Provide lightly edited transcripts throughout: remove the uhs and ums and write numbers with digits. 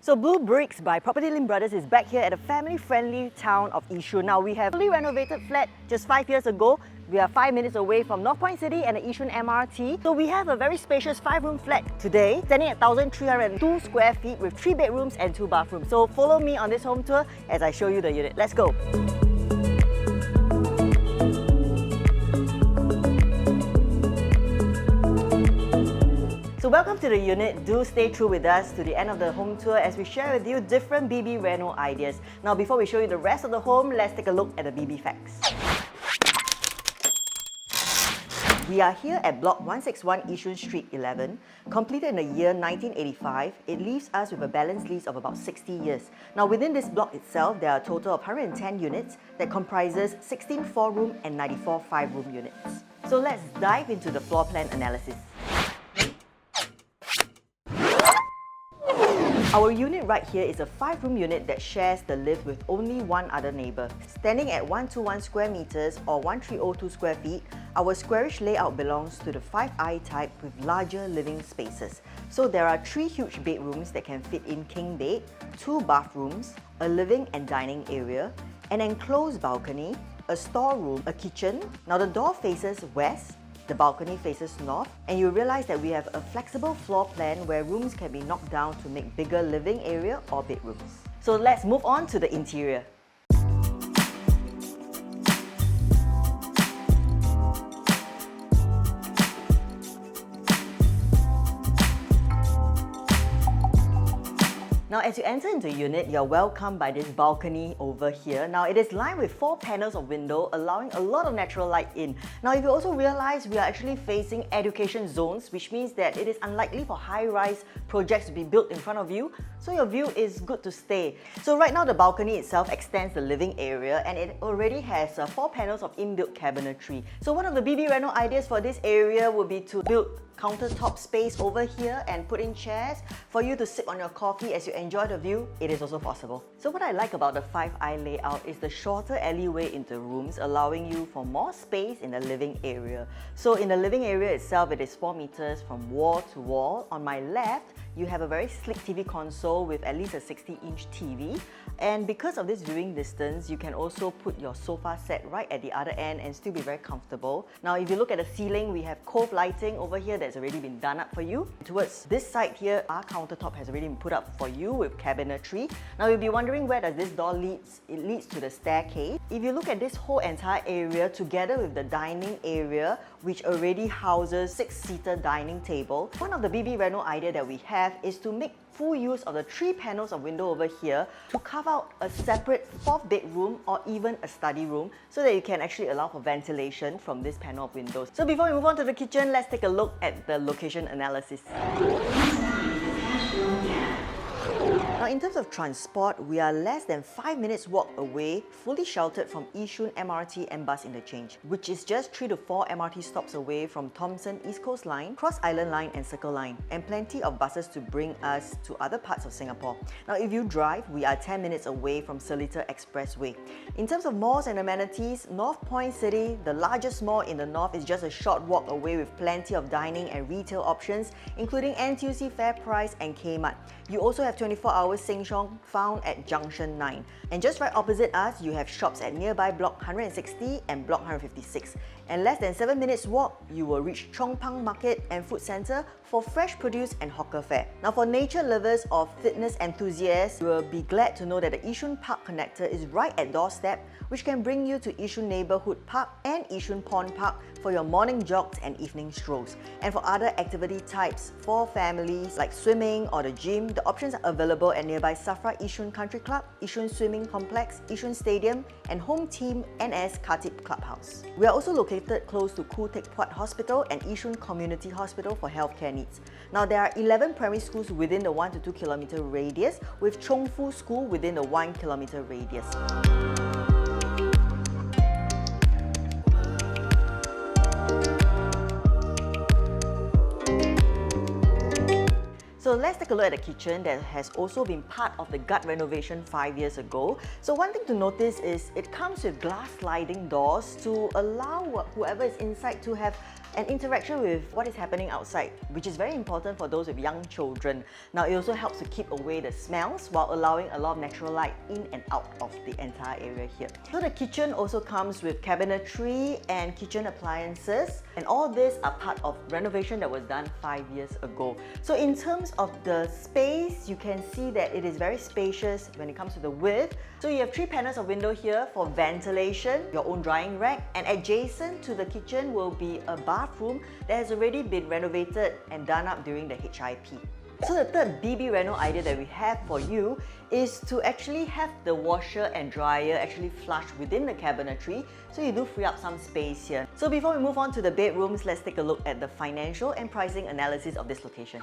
So Blue Bricks by Property Lim Brothers is back here at the family-friendly town of Yishun. Now we have a fully renovated flat just 5 years ago. We are 5 minutes away from North Point City and the Yishun MRT. So we have a very spacious 5-room flat today, standing at 1,302 square feet with 3 bedrooms and 2 bathrooms. So follow me on this home tour as I show you the unit. Let's go! So welcome to the unit. Do stay true with us to the end of the home tour as we share with you different BB Reno ideas. Now before we show you the rest of the home, let's take a look at the BB facts. We are here at Block 161 Yishun Street 11. Completed in the year 1985, it leaves us with a balance lease of about 60 years. Now within this block itself, there are a total of 110 units that comprises 16 4-room and 94 5-room units. So let's dive into the floor plan analysis. Our unit right here is a 5-room unit that shares the lift with only one other neighbour. Standing at 121 square meters or 1302 square feet, our squarish layout belongs to the 5I type with larger living spaces. So there are 3 huge bedrooms that can fit in king bed, 2 bathrooms, a living and dining area, an enclosed balcony, a storeroom, a kitchen. Now the door faces west, the balcony faces north, and you realize that we have a flexible floor plan where rooms can be knocked down to make bigger living area or bedrooms. So let's move on to the interior. Now as you enter into the unit, you're welcomed by this balcony over here. Now it is lined with 4 panels of window, allowing a lot of natural light in. Now if you also realize, we are actually facing education zones, which means that it is unlikely for high-rise projects to be built in front of you, so your view is good to stay. So right now the balcony itself extends the living area and it already has 4 panels of inbuilt cabinetry. So one of the BB Reno ideas for this area would be to build countertop space over here and put in chairs for you to sip on your coffee as you enjoy the view. It is also possible. So what I like about the 5I layout is the shorter alleyway into rooms, allowing you for more space in the living area. So in the living area itself, it is 4 meters from wall to wall. On my left, you have a very sleek TV console with at least a 60-inch TV. And because of this viewing distance, you can also put your sofa set right at the other end and still be very comfortable. Now if you look at the ceiling, we have cove lighting over here that's already been done up for you. Towards this side here, our countertop has already been put up for you with cabinetry. Now you'll be wondering where does this door leads? It leads to the staircase. If you look at this whole entire area together with the dining area, which already houses 6-seater dining table, one of the BB Reno idea that we have is to make full use of the 3 panels of window over here to carve out a separate 4th bedroom or even a study room so that you can actually allow for ventilation from this panel of windows. So before we move on to the kitchen, let's take a look at the location analysis. Now in terms of transport, we are less than 5 minutes walk away, fully sheltered from Yishun MRT and bus interchange, which is just 3 to 4 MRT stops away from Thomson East Coast Line, Cross Island Line and Circle Line, and plenty of buses to bring us to other parts of Singapore. Now if you drive, we are 10 minutes away from Seletar Expressway. In terms of malls and amenities, North Point City, the largest mall in the north, is just a short walk away with plenty of dining and retail options, including NTUC, FairPrice and Kmart. You also have 24-hour Sheng Siong found at Junction 9. And just right opposite us, you have shops at nearby Block 160 and Block 156. And less than 7 minutes walk, you will reach Chong Pang Market and Food Centre for fresh produce and hawker fare. Now for nature lovers or fitness enthusiasts, you will be glad to know that the Yishun Park Connector is right at doorstep, which can bring you to Yishun Neighbourhood Park and Yishun Pond Park for your morning jogs and evening strolls. And for other activity types for families like swimming or the gym, the options are available at nearby Safra Yishun Country Club, Yishun Swimming Complex, Yishun Stadium and Home Team NS Khatib Clubhouse. We are also located close to Khoo Teck Puat Hospital and Yishun Community Hospital for healthcare needs. Now there are 11 primary schools within the 1 to 2 kilometer radius, with Chong Fu School within the 1 kilometer radius. So let's take a look at the kitchen that has also been part of the gut renovation 5 years ago. So one thing to notice is it comes with glass sliding doors to allow whoever is inside to have and interaction with what is happening outside, which is very important for those with young children. Now, it also helps to keep away the smells while allowing a lot of natural light in and out of the entire area here. So the kitchen also comes with cabinetry and kitchen appliances, and all these are part of renovation that was done 5 years ago. So in terms of the space, you can see that it is very spacious when it comes to the width. So you have 3 panels of window here for ventilation, your own drying rack, and adjacent to the kitchen will be a bathroom that has already been renovated and done up during the HIP. So the third BB Reno idea that we have for you is to actually have the washer and dryer actually flush within the cabinetry, so you do free up some space here. So before we move on to the bedrooms, let's take a look at the financial and pricing analysis of this location.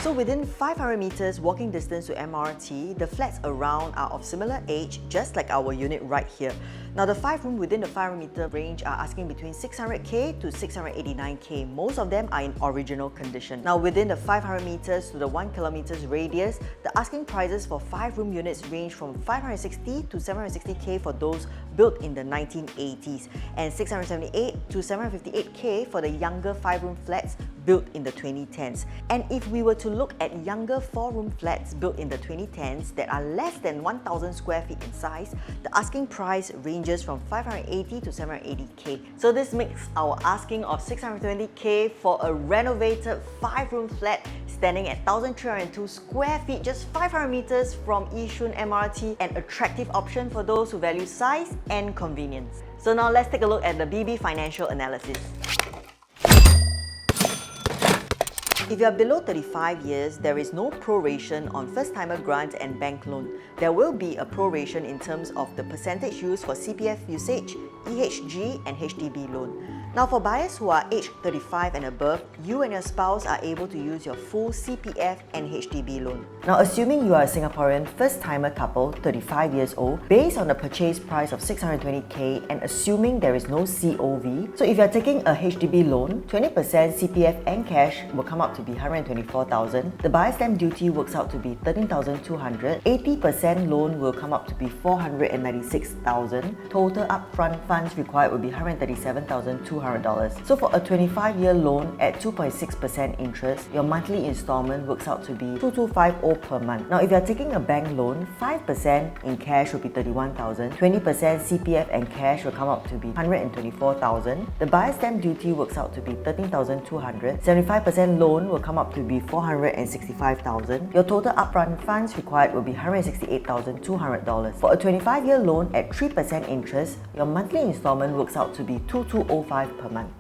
So within 500 meters walking distance to MRT, the flats around are of similar age, just like our unit right here. Now the 5-room within the 500 meter range are asking between 600k to 689k. Most of them are in original condition. Now within the 500 meters to the 1 kilometers radius, the asking prices for 5-room units range from 560 to 760k for those built in the 1980s, and 678 to 758k for the younger 5-room flats built in the 2010s. And if we were to look at younger 4-room flats built in the 2010s that are less than 1,000 square feet in size, the asking price ranges from 580 to 780k. So this makes our asking of 620k for a renovated 5-room flat standing at 1,302 square feet, just 500 meters from Yishun MRT, an attractive option for those who value size and convenience. So now let's take a look at the BB financial analysis. If you are below 35 years, there is no proration on first-timer grant and bank loan. There will be a proration in terms of the percentage used for CPF usage, EHG and HDB loan. Now for buyers who are aged 35 and above, you and your spouse are able to use your full CPF and HDB loan. Now assuming you are a Singaporean first-timer couple, 35 years old, based on a purchase price of 620k and assuming there is no COV, so if you are taking a HDB loan, 20% CPF and cash will come up to be 124,000. The buyer stamp duty works out to be 13,200. 80% loan will come up to be 496,000. Total upfront funds required will be 137,200. So for a 25-year loan at 2.6% interest, your monthly installment works out to be 2,250 per month. Now if you are taking a bank loan, 5% in cash will be 31,000. 20% CPF and cash will come up to be 124,000. The buyer stamp duty works out to be 13,200. 75% loan will come up to be 465,000. Your total upfront funds required will be $168,200. For a 25-year loan at 3% interest, your monthly installment works out to be 2,205 per month.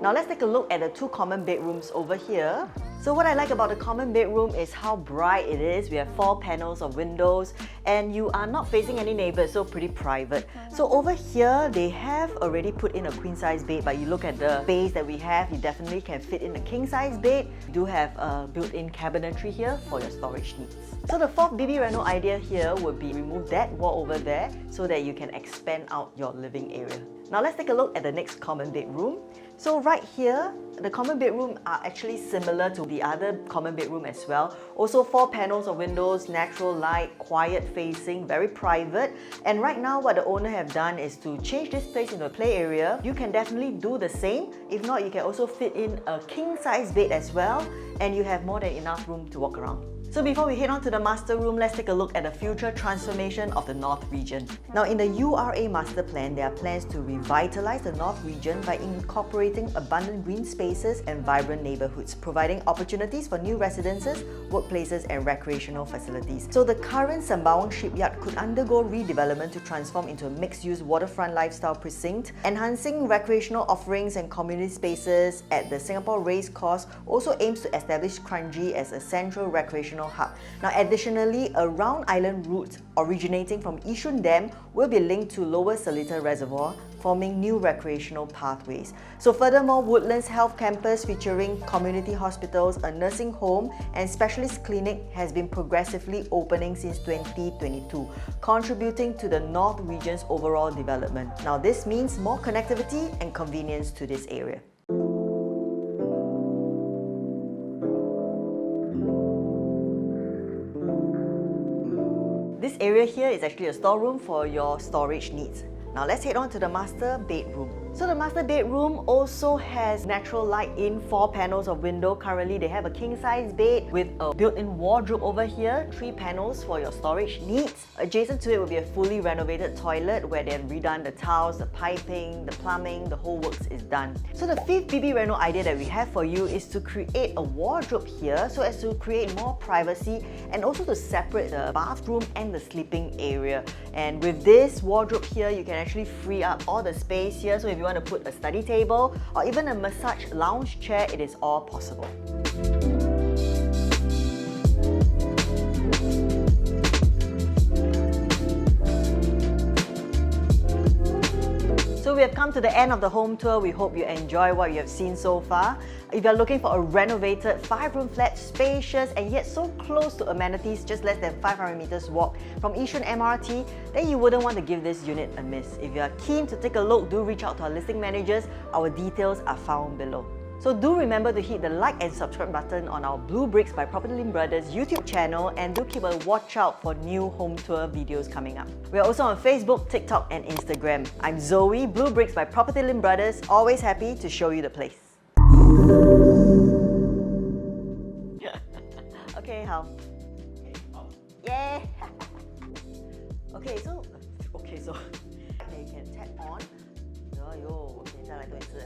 Now let's take a look at the 2 common bedrooms over here. So what I like about the common bedroom is how bright it is. We have 4 panels of windows and you are not facing any neighbors, so pretty private. So over here, they have already put in a queen size bed, but you look at the space that we have, you definitely can fit in a king size bed. You do have a built-in cabinetry here for your storage needs. So the 4th BB Reno idea here would be remove that wall over there so that you can expand out your living area. Now let's take a look at the next common bedroom. So right here, the common bedroom are actually similar to the other common bedroom as well. Also 4 panels of windows, natural light, quiet facing, very private. And right now what the owner have done is to change this place into a play area. You can definitely do the same. If not, you can also fit in a king size bed as well, and you have more than enough room to walk around. So before we head on to the master room, let's take a look at the future transformation of the North region. Now in the URA master plan, there are plans to revitalize the North region by incorporating abundant green spaces and vibrant neighborhoods, providing opportunities for new residences, workplaces and recreational facilities. So the current Sembawang shipyard could undergo redevelopment to transform into a mixed-use waterfront lifestyle precinct. Enhancing recreational offerings and community spaces at the Singapore Race Course also aims to establish Kranji as a central recreational hub. Now additionally, a round island route originating from Yishun Dam will be linked to Lower Seletar Reservoir, forming new recreational pathways. So furthermore, Woodlands Health Campus featuring community hospitals, a nursing home and specialist clinic has been progressively opening since 2022, contributing to the North region's overall development. Now this means more connectivity and convenience to this area. This area here is actually a storeroom for your storage needs. Now let's head on to the master bedroom. So the master bedroom also has natural light in 4 panels of window. Currently they have a king size bed with a built-in wardrobe over here, 3 panels for your storage needs. Adjacent to it will be a fully renovated toilet where they've redone the tiles, the piping, the plumbing, the whole works is done. So the 5th BB Reno idea that we have for you is to create a wardrobe here so as to create more privacy and also to separate the bathroom and the sleeping area. And with this wardrobe here, you can actually free up all the space here. So if you want to put a study table or even a massage lounge chair, it is all possible. So we have come to the end of the home tour. We hope you enjoy what you have seen so far. If you're looking for a renovated 5-room flat, spacious and yet so close to amenities, just less than 500 meters walk from Yishun MRT, then you wouldn't want to give this unit a miss. If you are keen to take a look, do reach out to our listing managers. Our details are found below. So do remember to hit the like and subscribe button on our Blue Bricks by Property Lim Brothers YouTube channel, and do keep a watch out for new home tour videos coming up. We are also on Facebook, TikTok and Instagram. I'm Zoe, Blue Bricks by Property Lim Brothers, always happy to show you the place. Okay, how? Yeah! Okay, so you can tap on. 哎呦，我现在来多一次。